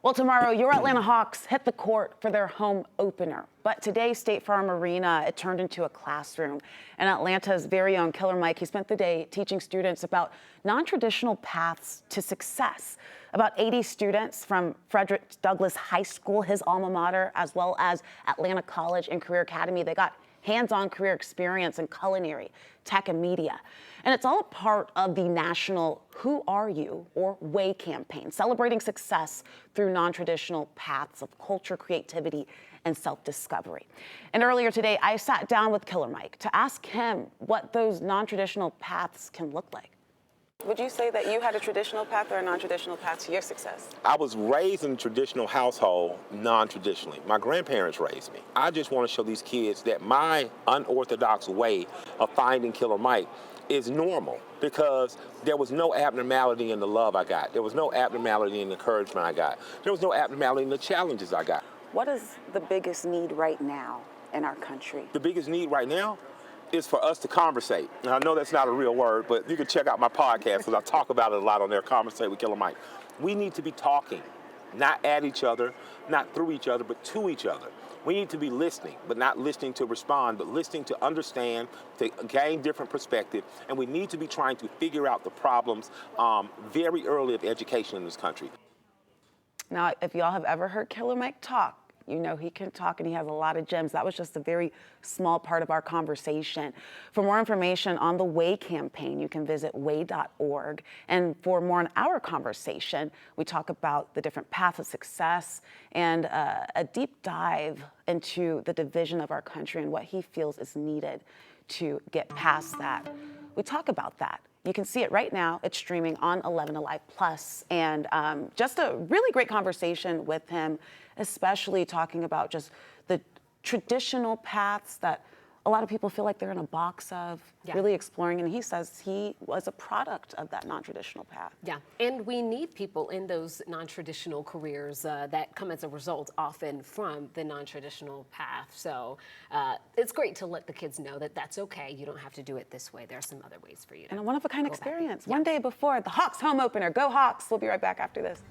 Well, tomorrow, your Atlanta Hawks hit the court for their home opener. But today, State Farm Arena, it turned into a classroom. And Atlanta's very own Killer Mike, he spent the day teaching students about non-traditional paths to success. About 80 students from Frederick Douglass High School, his alma mater, as well as Atlanta College and Career Academy, they got hands-on career experience in culinary, tech, and media. And it's all a part of the national Who Are You, or WAY campaign, celebrating success through non-traditional paths of culture, creativity, and self-discovery. And earlier today, I sat down with Killer Mike to ask him what those non-traditional paths can look like. Would you say that you had a traditional path or a non-traditional path to your success? I was raised in a traditional household, non-traditionally. My grandparents raised me. I just want to show these kids that my unorthodox way of finding Killer Mike is normal, because there was no abnormality in the love I got. There was no abnormality in the encouragement I got. There was no abnormality in the challenges I got. What is the biggest need right now in our country? The biggest need right now is for us to conversate. Now, I know that's not a real word, but you can check out my podcast because I talk about it a lot on there, Conversate with Killer Mike. We need to be talking, not at each other, not through each other, but to each other. We need to be listening, but not listening to respond, but listening to understand, to gain different perspective, and we need to be trying to figure out the problems very early of education in this country. Now, if y'all have ever heard Killer Mike talk, you know he can talk and he has a lot of gems. That was just a very small part of our conversation. For more information on the WAY campaign, you can visit way.org. And for more on our conversation, we talk about the different paths of success and a deep dive into the division of our country and what he feels is needed to get past that. We talk about that. You can see it right now. It's streaming on 11 Alive Plus, and just a really great conversation with him, especially talking about just the traditional paths that a lot of people feel like they're in a box of, really exploring. And he says he was a product of that non-traditional path. Yeah, and we need people in those non-traditional careers that come as a result often from the non-traditional path. So it's great to let the kids know that that's okay. You don't have to do it this way. There are some other ways for you to. And a one-of-a-kind experience. One day before the Hawks home opener. Go Hawks. We'll be right back after this.